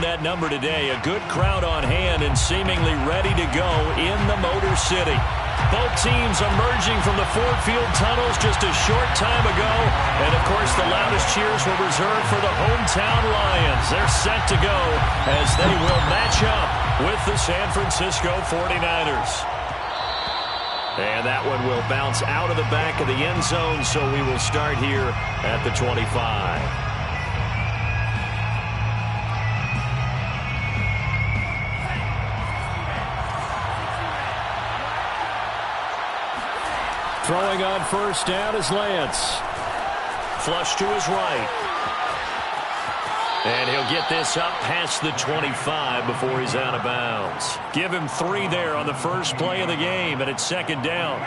that number today. A good crowd on hand and seemingly ready to go in the Motor City. Both teams emerging from the Ford Field tunnels just a short time ago. And, of course, the loudest cheers were reserved for the hometown Lions. They're set to go as they will match up with the San Francisco 49ers. And that one will bounce out of the back of the end zone, so we will start here at the 25. Throwing on first down is Lance. Flush to his right. And he'll get this up past the 25 before he's out of bounds. Give him 3 there on the first play of the game, and it's second down.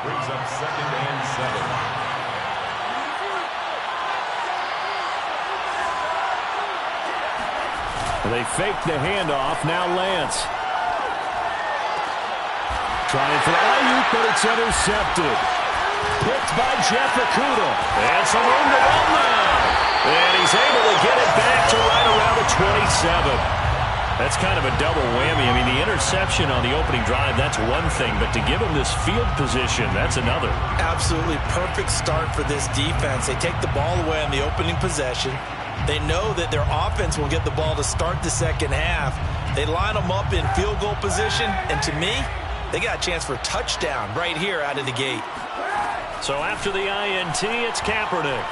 Brings up 2nd and 7. They fake the handoff. Now Lance. Trying for Ayuk, but it's intercepted. Picked by Jeff Okudah. And some room to run now. And he's able to get it back to right around the 27. That's kind of a double whammy. I mean, the interception on the opening drive, that's one thing. But to give him this field position, that's another. Absolutely perfect start for this defense. They take the ball away on the opening possession. They know that their offense will get the ball to start the second half. They line them up in field goal position. And to me, they got a chance for a touchdown right here out of the gate. So after the INT, it's Kaepernick.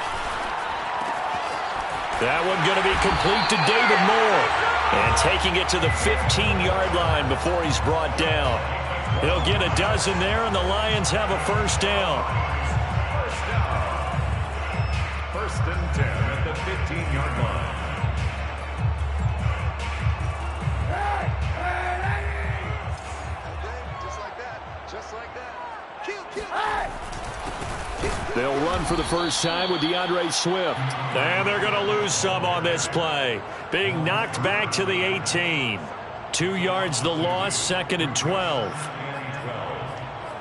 That one going to be complete to David Moore. And taking it to the 15-yard line before he's brought down. He'll get a dozen there, and the Lions have a first down. First and 10 at the 15-yard line. They'll run for the first time with DeAndre Swift. And they're going to lose some on this play. Being knocked back to the 18. 2 yards the loss, 2nd and 12.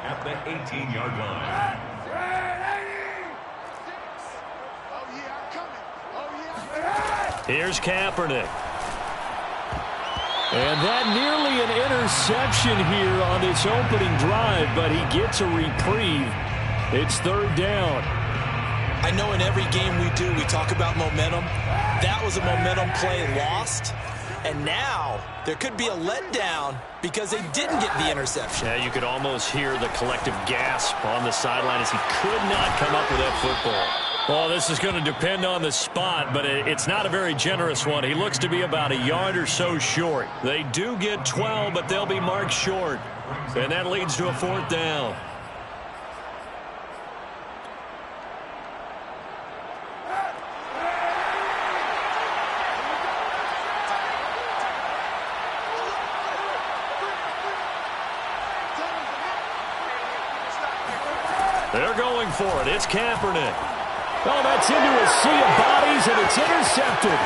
At the 18-yard line. Here's Kaepernick. And that nearly an interception here on this opening drive, but he gets a reprieve. It's 3rd down. I know in every game we do, we talk about momentum. That was a momentum play lost. And now there could be a letdown because they didn't get the interception. Yeah, you could almost hear the collective gasp on the sideline as he could not come up with that football. Well, this is going to depend on the spot, but it's not a very generous one. He looks to be about a yard or so short. They do get 12, but they'll be marked short. And that leads to a 4th down. They're going for it. It's Kaepernick. Oh, that's into a sea of bodies, and it's intercepted.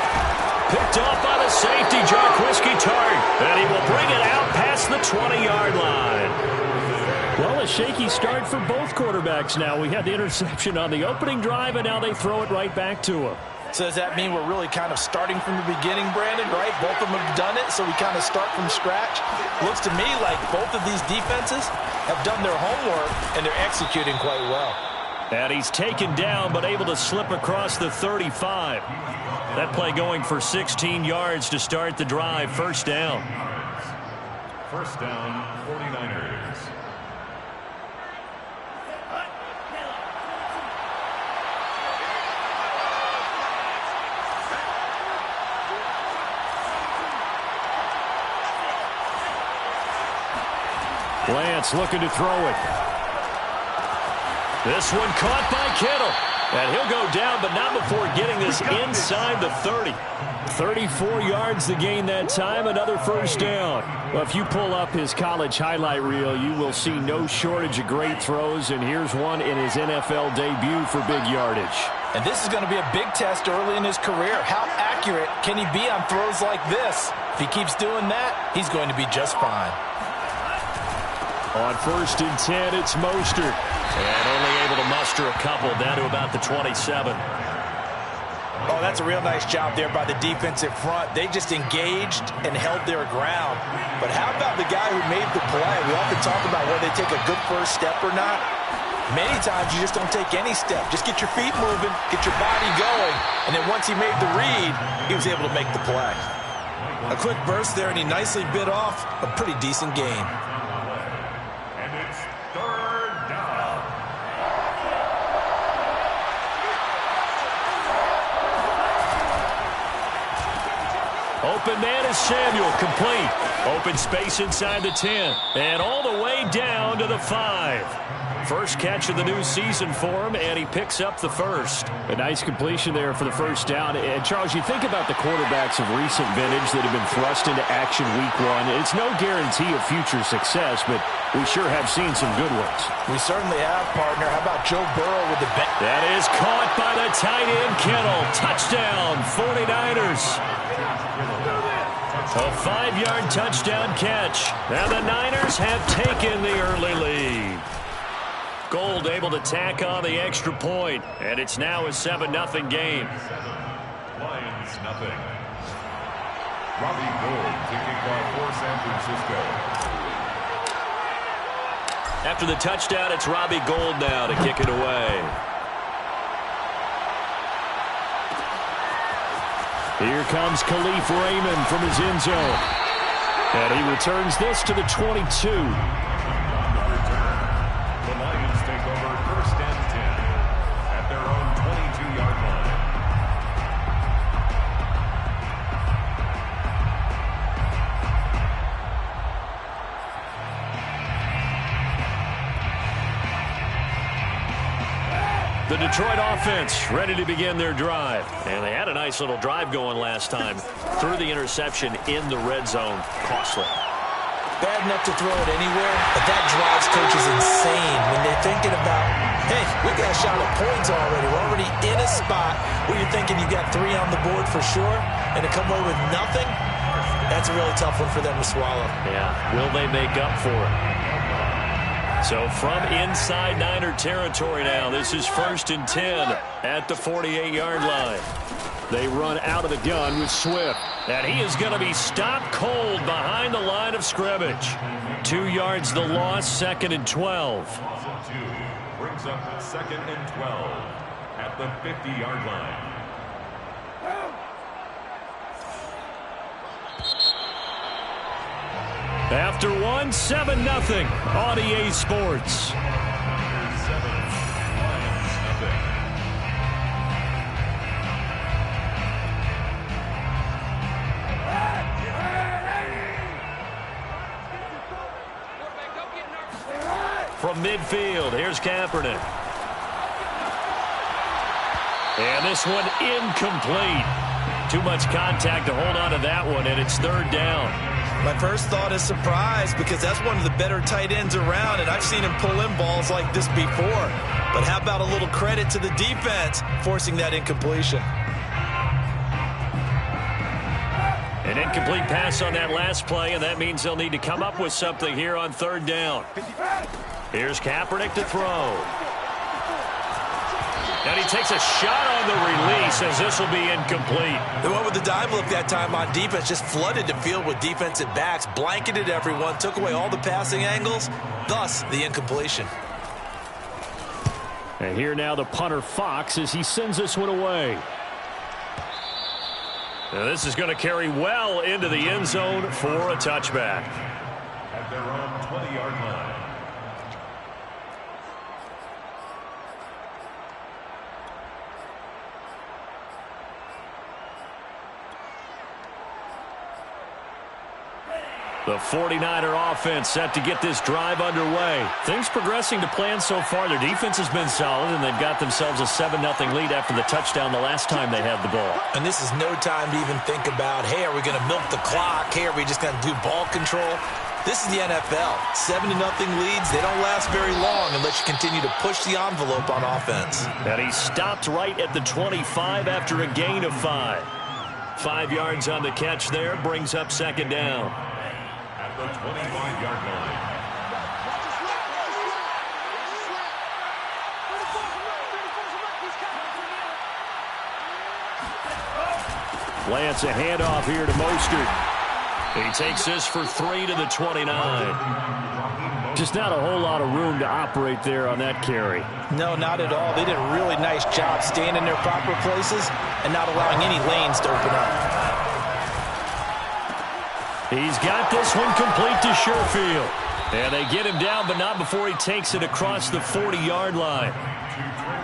Picked off by the safety, Jarquiski Tartt. And he will bring it out past the 20-yard line. Well, a shaky start for both quarterbacks now. We had the interception on the opening drive, and now they throw it right back to him. So does that mean we're really kind of starting from the beginning, Brandon, right? Both of them have done it, so we kind of start from scratch. Looks to me like both of these defenses have done their homework, and they're executing quite well. And he's taken down, but able to slip across the 35. That play going for 16 yards to start the drive. First down. First down, 49ers. Lance looking to throw it. This one caught by Kittle. And he'll go down, but not before getting this inside the 30. 34 yards the gain that time, another first down. Well, if you pull up his college highlight reel, you will see no shortage of great throws, and here's one in his NFL debut for big yardage. And this is going to be a big test early in his career. How accurate can he be on throws like this? If he keeps doing that, he's going to be just fine. On 1st and 10, it's Mostert. And only able to muster a couple down to about the 27. Oh, that's a real nice job there by the defensive front. They just engaged and held their ground. But how about the guy who made the play? We often talk about whether they take a good first step or not. Many times you just don't take any step. Just get your feet moving, get your body going, and then once he made the read, he was able to make the play. A quick burst there, and he nicely bit off a pretty decent gain. And it's third down. Open man is Samuel, complete. Open space inside the 10. And all the way down to the 5. First catch of the new season for him, and he picks up the first. A nice completion there for the first down. And, Charles, you think about the quarterbacks of recent vintage that have been thrust into action week 1. It's no guarantee of future success, but we sure have seen some good ones. We certainly have, partner. How about Joe Burrow with the bet? That is caught by the tight end, Kittle. Touchdown, 49ers. A 5-yard touchdown catch. And the Niners have taken the early lead. Gold able to tack on the extra point, and it's now a 7-0 game. Lions nothing. Robbie Gould taking off for San Francisco. After the touchdown, it's Robbie Gould now to kick it away. Here comes Khalif Raymond from his end zone. And he returns this to the 22. The Lions take over first and 10 at their own 22-yard line. The Detroit offense ready to begin their drive. And they had a nice little drive going last time. Threw the interception in the red zone. Costly. Bad enough to throw it anywhere, but that drives coaches insane when they're thinking about, hey, we got a shot at points already. We're already in a spot where you're thinking you got 3 on the board for sure, and to come away with nothing, that's a really tough one for them to swallow. Yeah, will they make up for it? So from inside Niner territory now, this is first and 10 at the 48-yard line. They run out of the gun with Swift. And he is going to be stopped cold behind the line of scrimmage. 2 yards the loss, second and 12. Loss of 2 brings up second and 12 at the 50-yard line. After 1, 7-0 on EA Sports. 7, Lions nothing. From midfield, here's Kaepernick. And this one incomplete. Too much contact to hold on to that one, and it's third down. My first thought is surprise, because that's one of the better tight ends around, and I've seen him pull in balls like this before. But how about a little credit to the defense forcing that incompletion? An incomplete pass on that last play, and that means they'll need to come up with something here on third down. Here's Kaepernick to throw. And he takes a shot on the release as this will be incomplete. The one with the dime look that time on defense just flooded the field with defensive backs, blanketed everyone, took away all the passing angles, thus the incompletion. And here now the punter Fox as he sends this one away. Now this is going to carry well into the end zone for a touchback. At their own 20-yard line. The 49er offense set to get this drive underway. Things progressing to plan so far. Their defense has been solid, and they've got themselves a 7-0 lead after the touchdown the last time they had the ball. And this is no time to even think about, hey, are we going to milk the clock? Hey, are we just going to do ball control? This is the NFL. 7-0 leads, they don't last very long unless you continue to push the envelope on offense. And he stopped right at the 25 after a gain of 5. 5 yards on the catch there, brings up second down. At the 25-yard line. Lance, a handoff here to Mostert. He takes this for 3 to the 29. Just not a whole lot of room to operate there on that carry. No, not at all. They did a really nice job staying in their proper places and not allowing any lanes to open up. He's got this one complete to Sherfield. And they get him down, but not before he takes it across the 40-yard line.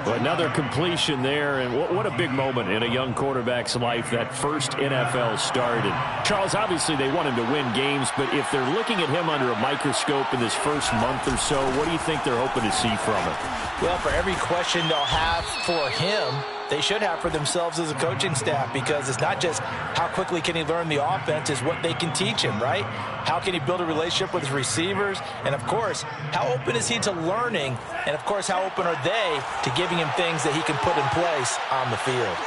Another completion there, and what a big moment in a young quarterback's life, that first NFL start. And Charles, obviously they want him to win games, but if they're looking at him under a microscope in this first month or so, what do you think they're hoping to see from him? Well, for every question they'll have for him, they should have for themselves as a coaching staff, because it's not just how quickly can he learn the offense, it's what they can teach him, right? How can he build a relationship with his receivers? And, of course, how open is he to learning? And, of course, how open are they to giving him things that he can put in place on the field?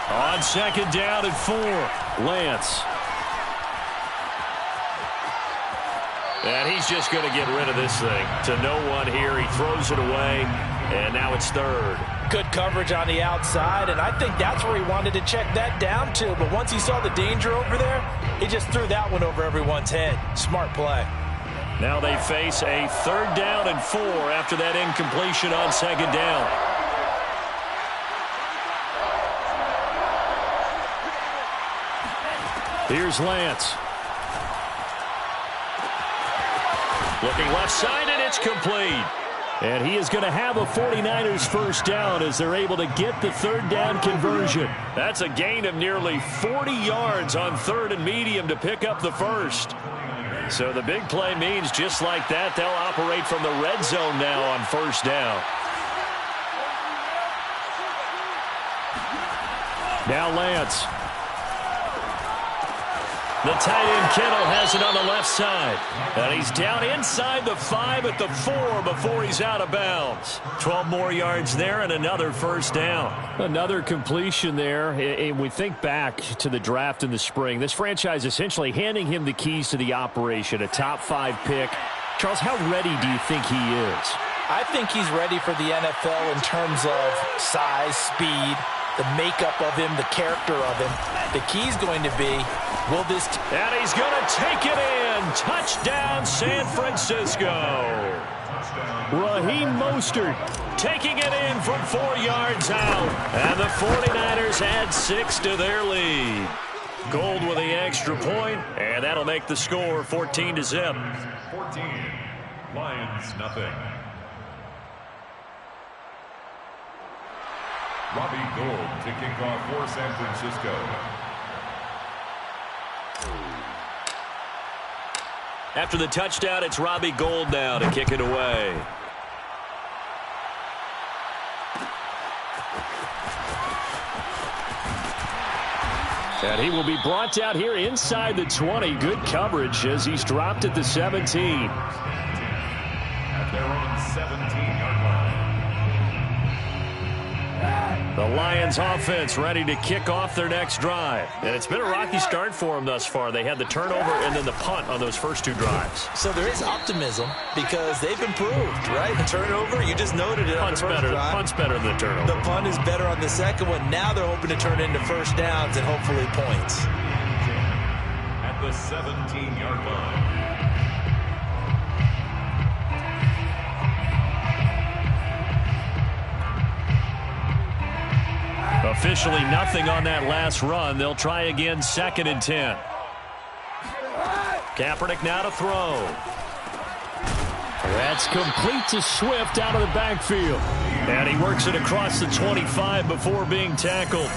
On second down and 4, Lance. And he's just going to get rid of this thing to no one here. He throws it away, and now it's third. Good coverage on the outside, and I think that's where he wanted to check that down to. But once he saw the danger over there, he just threw that one over everyone's head. Smart play. Now they face a third down and 4 after that incompletion on second down. Here's Lance. Looking left side, and it's complete. And he is going to have a 49ers first down as they're able to get the third down conversion. That's a gain of nearly 40 yards on third and medium to pick up the first. So the big play means just like that, they'll operate from the red zone now on first down. Now Lance. The tight end Kittle has it on the left side. And he's down inside the 5 at the 4 before he's out of bounds. 12 more yards there and another first down. Another completion there. And we think back to the draft in the spring. This franchise essentially handing him the keys to the operation, a top 5 pick. Charles, how ready do you think he is? I think he's ready for the NFL in terms of size, speed, the makeup of him, the character of him. The key's going to be, will this... And he's going to take it in. Touchdown, San Francisco. Raheem Mostert taking it in from 4 yards out. And the 49ers add 6 to their lead. Gold with the extra point, and that'll make the score 14 to zip. 14, Lions nothing. Robbie Gould to kick off for San Francisco. After the touchdown, it's Robbie Gould now to kick it away. And he will be brought out here inside the 20. Good coverage as he's dropped at the 17. At their own 17-yard line. The Lions offense ready to kick off their next drive. And it's been a rocky start for them thus far. They had the turnover and then the punt on those first 2 drives. So there is optimism because they've improved, right? The turnover, you just noted it. Punt's better than the turnover. The punt is better on the second one. Now they're hoping to turn into first downs and hopefully points. At the 17-yard line. Officially nothing on that last run. They'll try again, 2nd and 10. Kaepernick now to throw. That's complete to Swift out of the backfield. And he works it across the 25 before being tackled.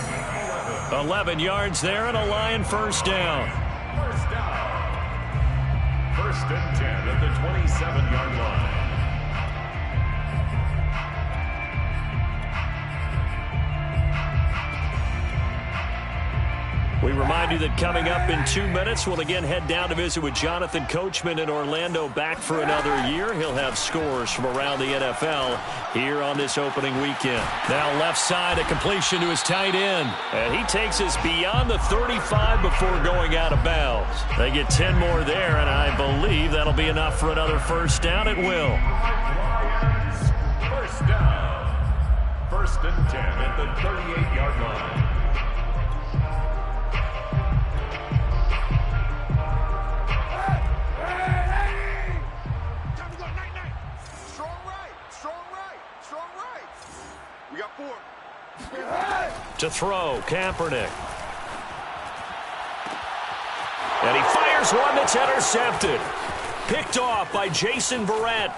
11 yards there and a Lion first down. First down. First and 10 at the 27-yard line. We remind you that coming up in 2 minutes, we'll again head down to visit with Jonathan Coachman in Orlando, back for another year. He'll have scores from around the NFL here on this opening weekend. Now left side, a completion to his tight end. And he takes us beyond the 35 before going out of bounds. They get 10 more there, and I believe that'll be enough for another first down. It will. First down. First and 10 at the 38-yard line. To throw, Kaepernick. And he fires one that's intercepted. Picked off by Jason Verrett.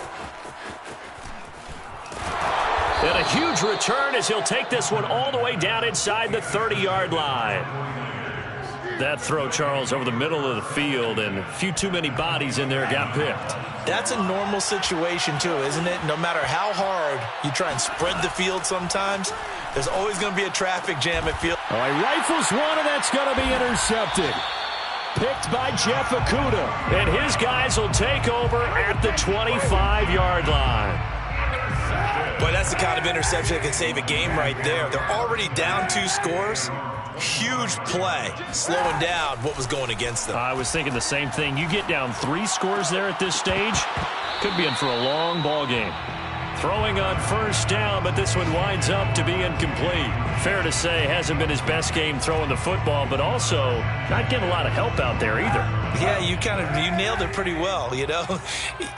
And a huge return as he'll take this one all the way down inside the 30-yard line. That throw, Charles, over the middle of the field, and a few too many bodies in there got picked. That's a normal situation, too, isn't it? No matter how hard you try and spread the field sometimes, there's always going to be a traffic jam at field. All right, rifles one, and that's going to be intercepted. Picked by Jeff Okudah. And his guys will take over at the 25-yard line. But that's the kind of interception that can save a game right there. They're already down 2 scores. Huge play, slowing down what was going against them. I was thinking the same thing. You get down 3 scores there at this stage, could be in for a long ball game. Throwing on first down, but this one winds up to be incomplete. Fair to say, hasn't been his best game throwing the football, but also not getting a lot of help out there either. Yeah, you nailed it pretty well, you know.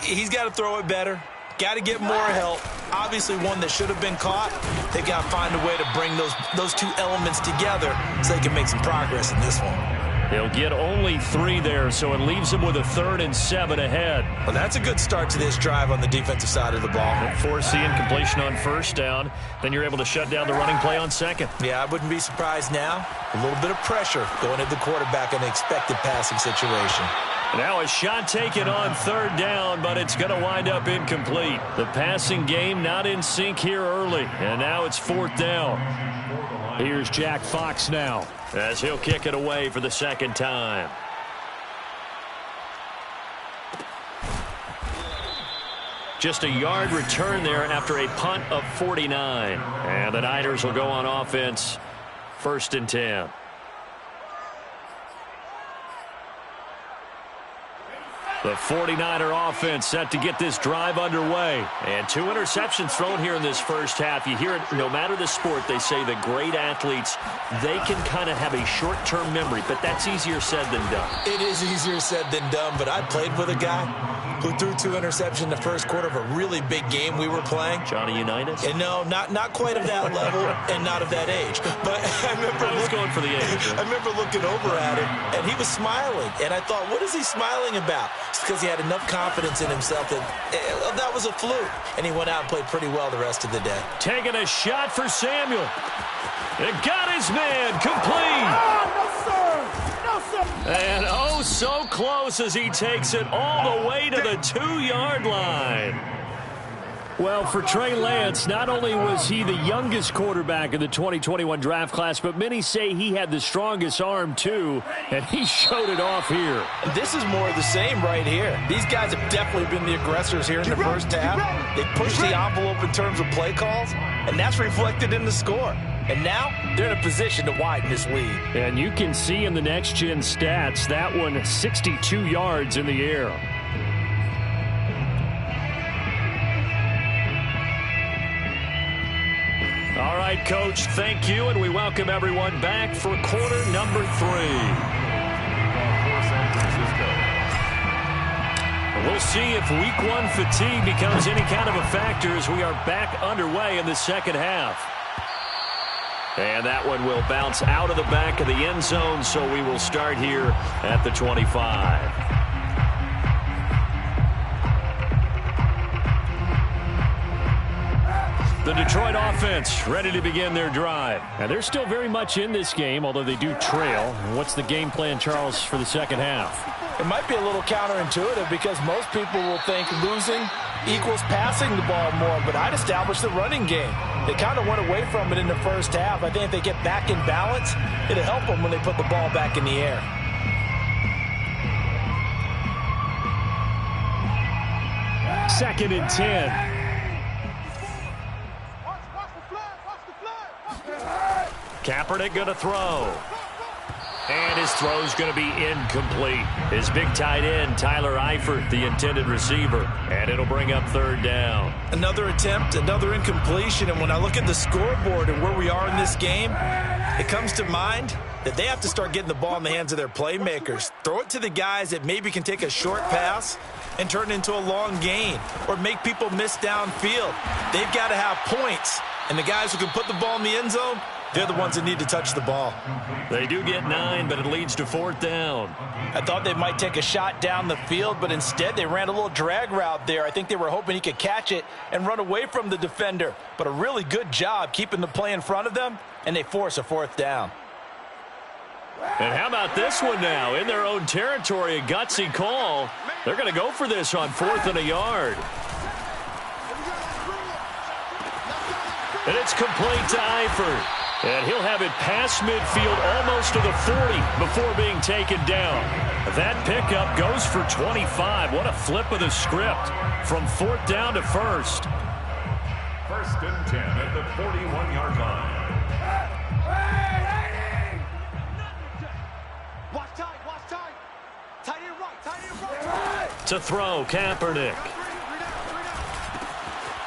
He's got to throw it better. Got to get more help. Obviously one that should have been caught. They've got to find a way to bring those 2 elements together so they can make some progress in this one. They'll get only 3 there, so it leaves them with a 3rd and 7 ahead. Well, that's a good start to this drive on the defensive side of the ball. Force the incompletion on first down. Then you're able to shut down the running play on second. Yeah, I wouldn't be surprised now. A little bit of pressure going at the quarterback in an expected passing situation. Now a shot taken on 3rd down, but it's going to wind up incomplete. The passing game not in sync here early, and now it's 4th down. Here's Jack Fox now, as he'll kick it away for the 2nd time. Just a yard return there after a punt of 49. And the Niners will go on offense, 1st and 10. The 49er offense set to get this drive underway. And 2 interceptions thrown here in this first half. You hear it, no matter the sport, they say the great athletes, they can kind of have a short-term memory, but that's easier said than done. It is easier said than done, but I played with a guy who threw 2 interceptions in the first quarter of a really big game we were playing. Johnny Unitas? And no, not quite of that level and not of that age. But I was going for the age. I remember looking over at him, and he was smiling. And I thought, what is he smiling about? It's because he had enough confidence in himself that was a fluke. And he went out and played pretty well the rest of the day. Taking a shot for Samuel. It got his man complete. No, sir. No, sir. And oh, so close as he takes it all the way to the 2-yard line. Well, for Trey Lance, not only was he the youngest quarterback in the 2021 draft class, but many say he had the strongest arm, too, and he showed it off here. This is more of the same right here. These guys have definitely been the aggressors here in the first half. They pushed the envelope in terms of play calls, and that's reflected in the score. And now they're in a position to widen this lead. And you can see in the next-gen stats, that one 62 yards in the air. All right, Coach, thank you, and we welcome everyone back for quarter number 3. We'll see if Week 1 fatigue becomes any kind of a factor as we are back underway in the second half. And that one will bounce out of the back of the end zone, so we will start here at the 25. The Detroit offense ready to begin their drive. And they're still very much in this game, although they do trail. What's the game plan, Charles, for the second half? It might be a little counterintuitive because most people will think losing equals passing the ball more, but I'd establish the running game. They kind of went away from it in the first half. I think if they get back in balance, it'll help them when they put the ball back in the air. Second and 10. Kaepernick going to throw. And his throw's going to be incomplete. His big tight end, Tyler Eifert, the intended receiver. And it'll bring up 3rd down. Another attempt, another incompletion. And when I look at the scoreboard and where we are in this game, it comes to mind that they have to start getting the ball in the hands of their playmakers. Throw it to the guys that maybe can take a short pass and turn it into a long gain or make people miss downfield. They've got to have points. And the guys who can put the ball in the end zone, They're the ones that need to touch the ball. They do get 9, but it leads to 4th down. I thought they might take a shot down the field, but instead they ran a little drag route there. I think they were hoping he could catch it and run away from the defender. But a really good job keeping the play in front of them, and they force a 4th down. And how about this one now? In their own territory, a gutsy call. They're going to go for this on 4th and a yard. And it's complete to Eifert. And he'll have it past midfield almost to the 40 before being taken down. That pickup goes for 25. What a flip of the script from 4th down to 1st. 1st and 10 at the 41-yard line. Watch tight. Tight end right. To throw, Kaepernick.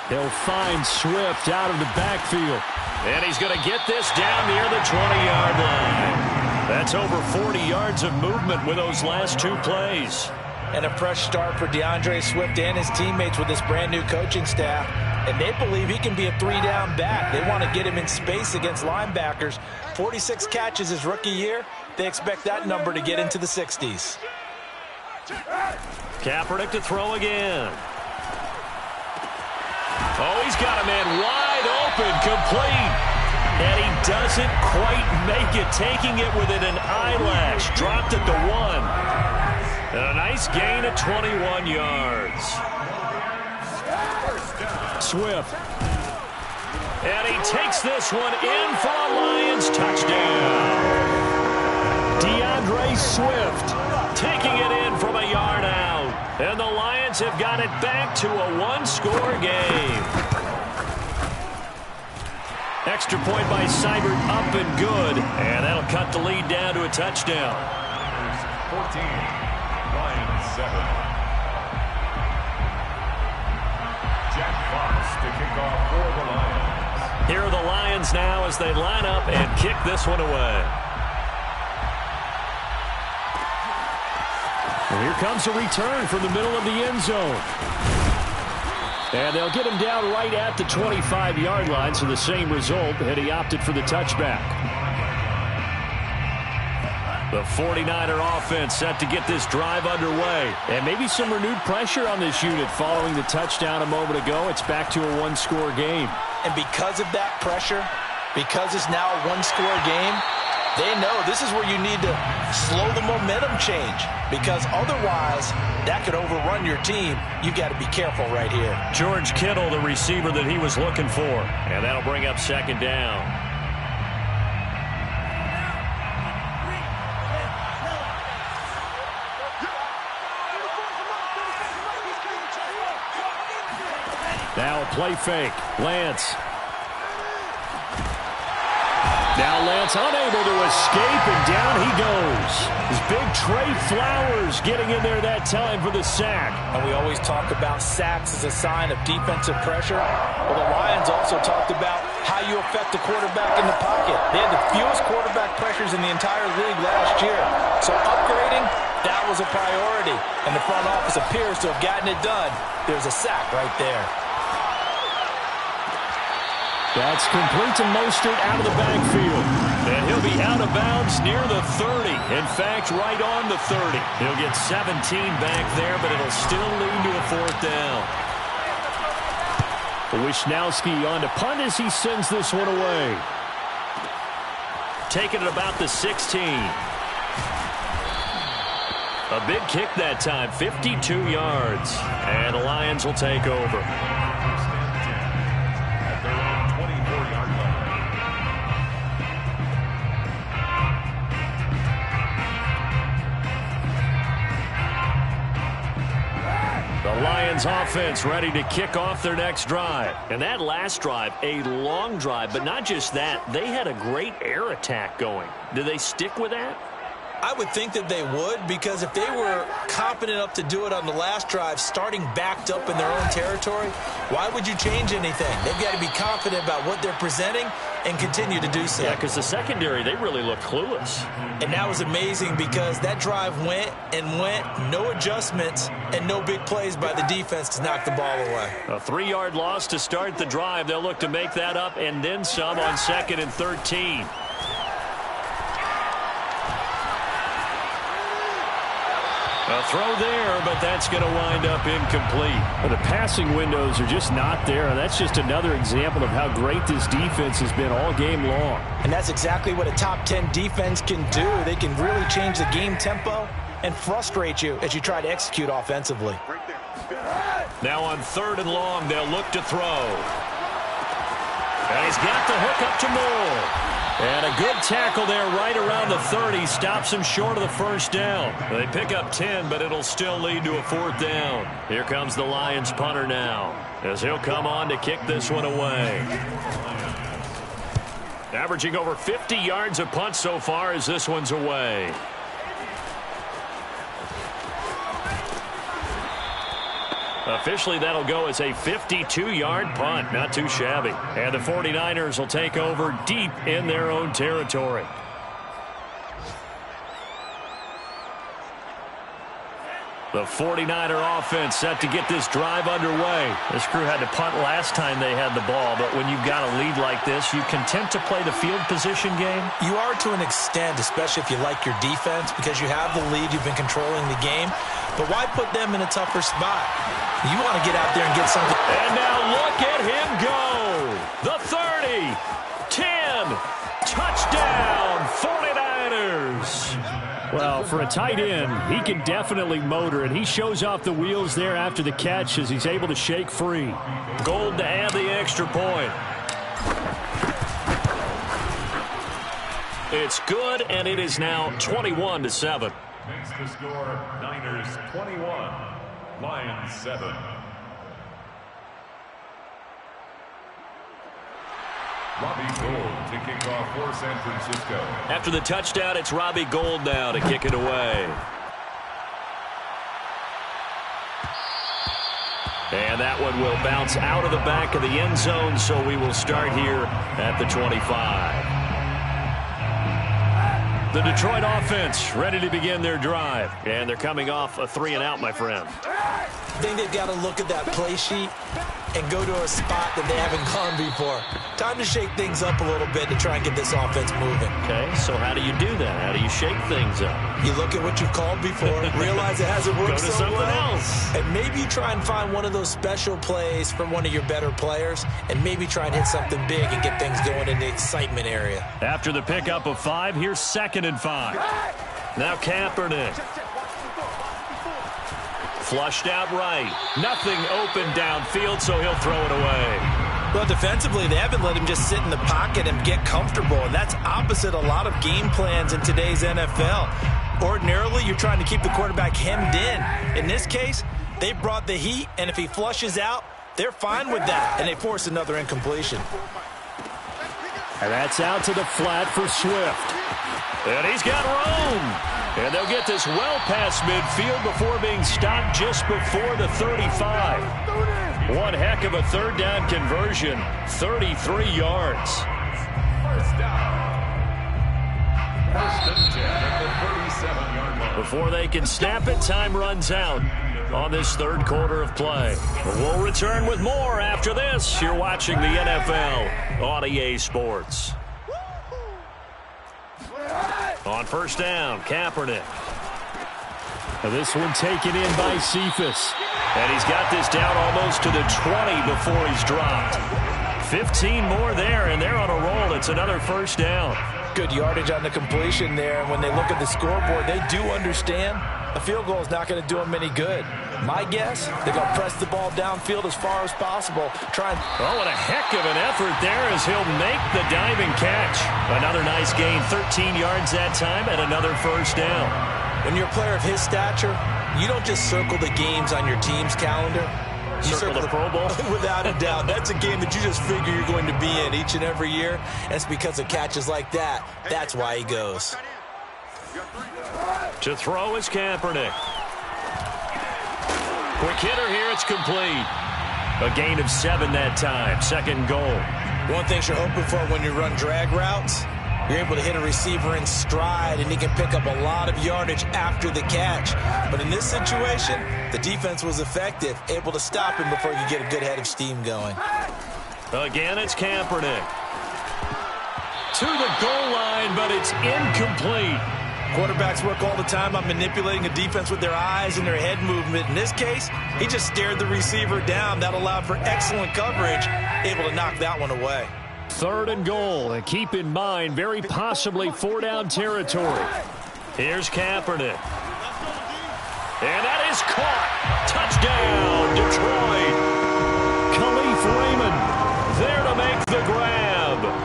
He'll find Swift out of the backfield. And he's going to get this down near the 20-yard line. That's over 40 yards of movement with those last 2 plays. And a fresh start for DeAndre Swift and his teammates with this brand-new coaching staff. And they believe he can be a 3-down back. They want to get him in space against linebackers. 46 catches his rookie year. They expect that number to get into the 60s. Kaepernick to throw again. Oh, he's got a man wide open, complete. And he doesn't quite make it, taking it within an eyelash. Dropped at the 1. And a nice gain of 21 yards. Swift. And he takes this one in for a Lions touchdown. DeAndre Swift taking it in from a yard out. And the Lions have got it back to a 1-score game. Extra point by Seibert, up and good. And that'll cut the lead down to a touchdown. 14, Lions 7. Jack Fox to kick off for the Lions. Here are the Lions now as they line up and kick this one away. And here comes a return from the middle of the end zone. And they'll get him down right at the 25-yard line, so the same result, and he opted for the touchback. The 49er offense set to get this drive underway. And maybe some renewed pressure on this unit following the touchdown a moment ago. It's back to a 1-score game. And because of that pressure, because it's now a 1-score game, they know this is where you need to slow the momentum change, because otherwise that could overrun your team. You've got to be careful right here. George Kittle, the receiver that he was looking for. And that'll bring up 2nd down. Now a play fake. Lance. Now Lance unable to escape, and down he goes. His big Trey Flowers getting in there that time for the sack. And we always talk about sacks as a sign of defensive pressure. Well, the Lions also talked about how you affect the quarterback in the pocket. They had the fewest quarterback pressures in the entire league last year. So upgrading, that was a priority. And the front office appears to have gotten it done. There's a sack right there. That's complete to Mostert out of the backfield. And he'll be out of bounds near the 30. In fact, right on the 30. He'll get 17 back there, but it'll still lead to a 4th down. Wishnowski on to punt as he sends this one away. Taking it about the 16. A big kick that time, 52 yards. And the Lions will take over. The Lions offense ready to kick off their next drive. And that last drive, a long drive, but not just that. They had a great air attack going. Do they stick with that? I would think that they would, because if they were confident enough to do it on the last drive, starting backed up in their own territory, why would you change anything? They've got to be confident about what they're presenting and continue to do so. Yeah, because the secondary, they really look clueless. And that was amazing because that drive went and went, no adjustments, and no big plays by the defense to knock the ball away. A 3-yard loss to start the drive. They'll look to make that up and then some on 2nd and 13. A throw there, but that's going to wind up incomplete. Well, the passing windows are just not there, and that's just another example of how great this defense has been all game long. And that's exactly what a top 10 defense can do. They can really change the game tempo and frustrate you as you try to execute offensively. Now on 3rd and long, they'll look to throw. And he's got the hook up to Moore. And a good tackle there right around the 30. Stops him short of the first down. They pick up 10, but it'll still lead to a 4th down. Here comes the Lions punter now, as he'll come on to kick this one away. Averaging over 50 yards a punt so far as this one's away. Officially, that'll go as a 52-yard punt. Not too shabby. And the 49ers will take over deep in their own territory. The 49er offense set to get this drive underway. This crew had to punt last time they had the ball, but when you've got a lead like this, you content to play the field position game? You are to an extent, especially if you like your defense, because you have the lead, you've been controlling the game. But why put them in a tougher spot? You want to get out there and get something. And now look at him go. The 30, 10, touchdown, 49ers. Well, for a tight end, he can definitely motor it. He shows off the wheels there after the catch as he's able to shake free. Gold to add the extra point. It's good, and it is now 21-7. Makes the score Niners 21, Lions 7. Robbie Gould to kick off for San Francisco. After the touchdown, it's Robbie Gould now to kick it away. And that one will bounce out of the back of the end zone, so we will start here at the 25. The Detroit offense ready to begin their drive. And they're coming off a 3-and-out, my friend. I think they've got to look at that play sheet and go to a spot that they haven't gone before. Time to shake things up a little bit to try and get this offense moving. Okay, so how do you do that? How do you shake things up? You look at what you've called before, realize it hasn't worked Go to so something well, else. and maybe you try and find one of those special plays from one of your better players, and maybe try and hit something big and get things going in the excitement area. After the pickup of 5, here's 2nd and 5. Now Kaepernick. Flushed out right. Nothing open downfield, so he'll throw it away. Well, defensively, they haven't let him just sit in the pocket and get comfortable, and that's opposite a lot of game plans in today's NFL. Ordinarily, you're trying to keep the quarterback hemmed in. In this case, they brought the heat, and if he flushes out, they're fine with that, and they force another incompletion. And that's out to the flat for Swift. And he's got room. And they'll get this well past midfield before being stopped just before the 35. One heck of a 3rd down conversion. 33 yards. First down. 1st and 10 at the 37-yard line. Before they can snap it, time runs out on this 3rd quarter of play. We'll return with more after this. You're watching the NFL on EA Sports. On 1st down, Kaepernick. Now this one taken in by Cephas. And he's got this down almost to the 20 before he's dropped. 15 more there, and they're on a roll. It's another 1st down. Good yardage on the completion there, and when they look at the scoreboard, they do understand a field goal is not going to do them any good. My guess, they're going to press the ball downfield as far as possible. Oh, what a heck of an effort there as he'll make the diving catch. Another nice gain, 13 yards that time, and another 1st down. When you're a player of his stature, you don't just circle the games on your team's calendar. You Circle the Pro Bowl? Without a doubt. That's a game that you just figure you're going to be in each and every year. And it's because of catches like that. That's why he goes. To throw is Kaepernick. Quick hitter here. It's complete. A gain of 7 that time. 2nd goal. One thing you're hoping for when you run drag routes, you're able to hit a receiver in stride, and he can pick up a lot of yardage after the catch. But in this situation, the defense was effective, able to stop him before you get a good head of steam going. Again, it's Kaepernick. To the goal line, but it's incomplete. Quarterbacks work all the time on manipulating a defense with their eyes and their head movement. In this case, he just stared the receiver down. That allowed for excellent coverage, able to knock that one away. 3rd and goal, and keep in mind, very possibly 4-down territory. Here's Kaepernick. And that is caught. Touchdown, Detroit. Khalif Raymond there to make the grab.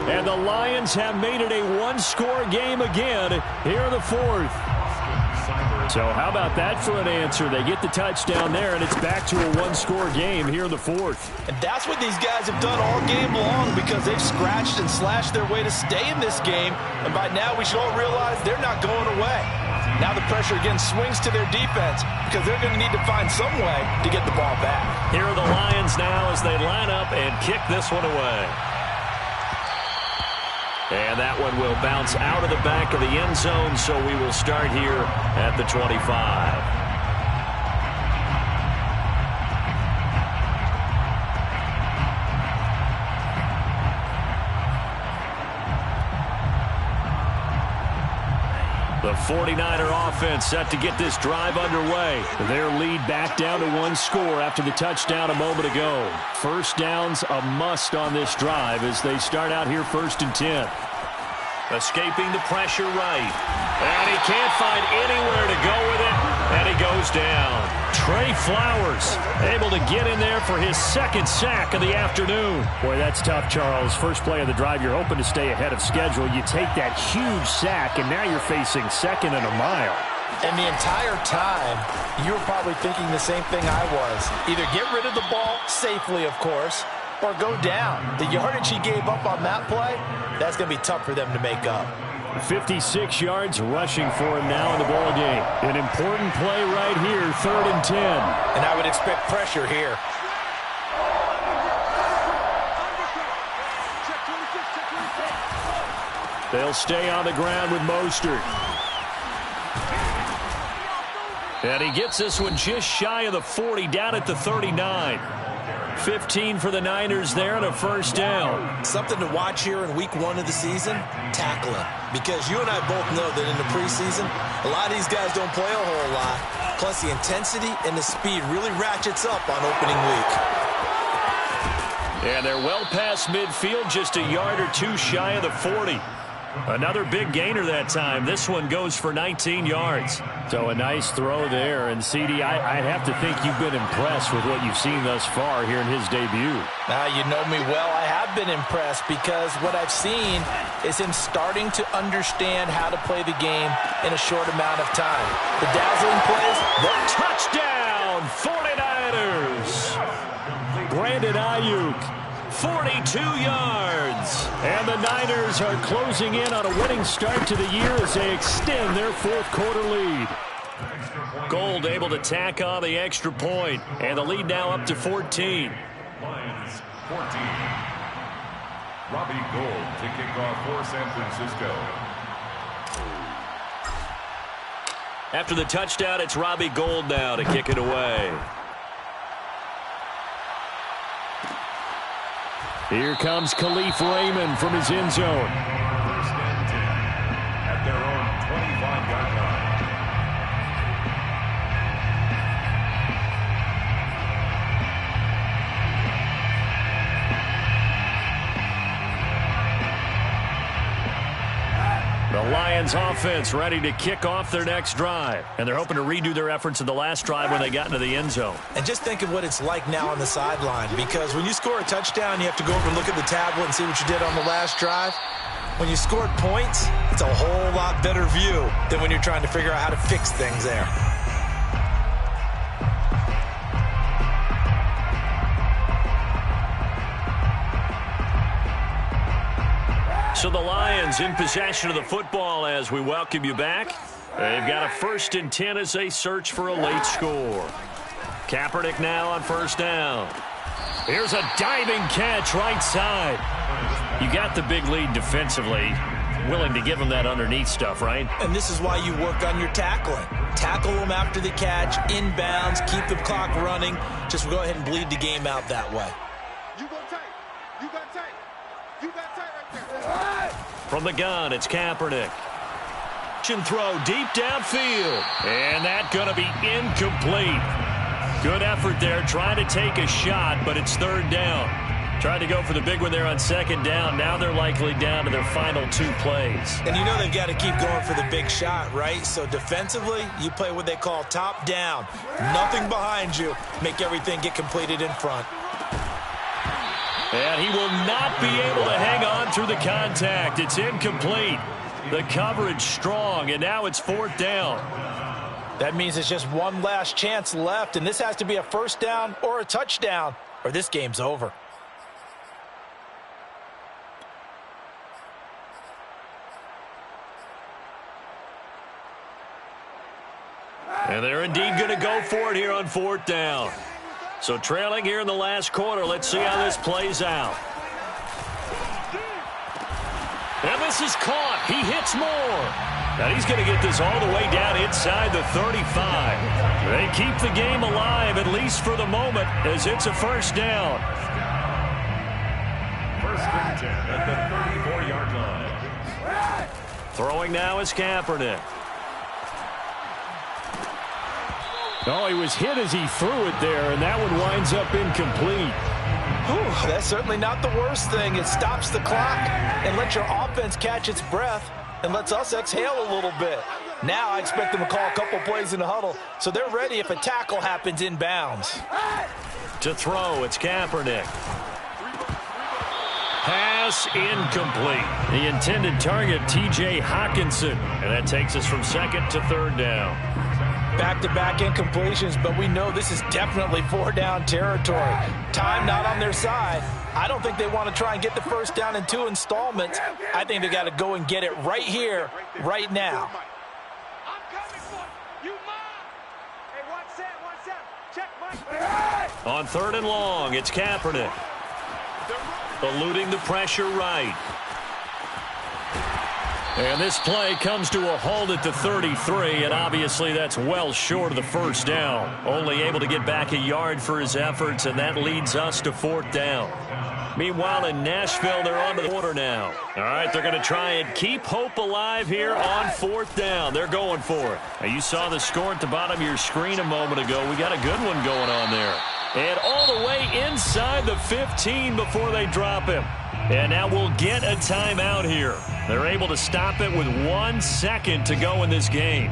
And the Lions have made it a 1-score game again here in the 4th. So how about that for an answer? They get the touchdown there, and it's back to a 1-score game here in the 4th. And that's what these guys have done all game long, because they've scratched and slashed their way to stay in this game. And by now, we should all realize they're not going away. Now the pressure again swings to their defense, because they're going to need to find some way to get the ball back. Here are the Lions now as they line up and kick this one away. And that one will bounce out of the back of the end zone, so we will start here at the 25. The 49er offense set to get this drive underway. Their lead back down to 1 score after the touchdown a moment ago. 1st down's a must on this drive as they start out here 1st and 10. Escaping the pressure right. And he can't find anywhere to go with it. And he goes down. Trey Flowers able to get in there for his 2nd sack of the afternoon. Boy, that's tough, Charles. First play of the drive, you're hoping to stay ahead of schedule. You take that huge sack, and now you're facing 2nd and a mile. And the entire time, you were probably thinking the same thing I was. Either get rid of the ball safely, of course, or go down. The yardage he gave up on that play, that's going to be tough for them to make up. 56 yards rushing for him now in the ball game. An important play right here, 3rd and 10. And I would expect pressure here. They'll stay on the ground with Mostert. And he gets this one just shy of the 40, down at the 39. 15 for the Niners there and a 1st down. Something to watch here in week 1 of the season, tackling. Because you and I both know that in the preseason, a lot of these guys don't play a whole lot. Plus the intensity and the speed really ratchets up on opening week. And they're well past midfield, just a yard or 2 shy of the 40. Another big gainer that time. This one goes for 19 yards. So a nice throw there. And, CD, I'd have to think you've been impressed with what you've seen thus far here in his debut. Now, you know me well. I have been impressed because what I've seen is him starting to understand how to play the game in a short amount of time. The dazzling plays. The touchdown, 49ers. Brandon Ayuk. 42 yards. And the Niners are closing in on a winning start to the year as they extend their 4th quarter lead. Gold able to tack on the extra point. And the lead now up to 14. Lions 14. Robbie Gould to kick off for San Francisco. After the touchdown, it's Robbie Gould now to kick it away. Here comes Khalif Raymond from his end zone. 1st and 10 at their own 25-yard line. The Lions offense ready to kick off their next drive. And they're hoping to redo their efforts in the last drive when they got into the end zone. And just think of what it's like now on the sideline, because when you score a touchdown, you have to go over and look at the tablet and see what you did on the last drive. When you scored points, it's a whole lot better view than when you're trying to figure out how to fix things there. So the Lions in possession of the football as we welcome you back. They've got a 1st and 10 as they search for a late score. Kaepernick now on 1st down. Here's a diving catch right side. You got the big lead defensively. Willing to give them that underneath stuff, right? And this is why you work on your tackling. Tackle them after the catch, inbounds, keep the clock running. Just go ahead and bleed the game out that way. You go tight. You got tight. You got tight right there. From the gun, it's Kaepernick. Throw deep downfield. And that's going to be incomplete. Good effort there, trying to take a shot, but it's 3rd down. Tried to go for the big one there on 2nd down. Now they're likely down to their final 2 plays. And you know they've got to keep going for the big shot, right? So defensively, you play what they call top down. Nothing behind you. Make everything get completed in front. And he will not be able to hang on through the contact. It's incomplete. The coverage strong, and now it's 4th down. That means it's just one last chance left, and this has to be a 1st down or a touchdown, or this game's over. And they're indeed going to go for it here on 4th down. So trailing here in the last quarter. Let's see how this plays out. And this is caught. He hits more. Now he's going to get this all the way down inside the 35. They keep the game alive, at least for the moment, as it's a 1st down. 1st and 10 at the 34-yard line. Throwing now is Kaepernick. Oh, he was hit as he threw it there, and that one winds up incomplete. Ooh, that's certainly not the worst thing. It stops the clock and lets your offense catch its breath and lets us exhale a little bit. Now I expect them to call a couple plays in the huddle, so they're ready if a tackle happens inbounds. To throw, it's Kaepernick. Pass incomplete. The intended target, T.J. Hockenson. And that takes us from 2nd to 3rd down. Back-to-back incompletions, but we know this is definitely 4-down territory. Time not on their side. I don't think they want to try and get the 1st down in 2 installments. I think they got to go and get it right here, right now. I'm coming for you. You mine. Hey, watch that. Check Mike. On 3rd and long, it's Kaepernick. Eluding the pressure right. And this play comes to a halt at the 33, and obviously that's well short of the 1st down. Only able to get back a yard for his efforts, and that leads us to 4th down. Meanwhile, in Nashville, they're on to the quarter now. All right, they're going to try and keep hope alive here on 4th down. They're going for it. Now, you saw the score at the bottom of your screen a moment ago. We got a good one going on there. And all the way inside the 15 before they drop him. And now we'll get a timeout here. They're able to stop it with 1 second to go in this game.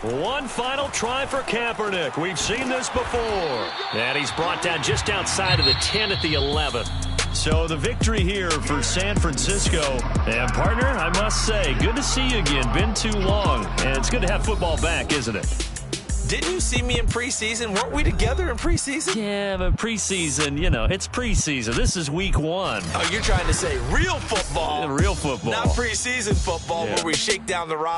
One final try for Kaepernick. We've seen this before. And he's brought down just outside of the 10 at the 11. So the victory here for San Francisco. And, partner, I must say, good to see you again. Been too long. And it's good to have football back, isn't it? Didn't you see me in preseason? Weren't we together in preseason? Yeah, but preseason, you know, it's preseason. This is week 1. Oh, you're trying to say real football. Real football. Not preseason football where we shake down the rock.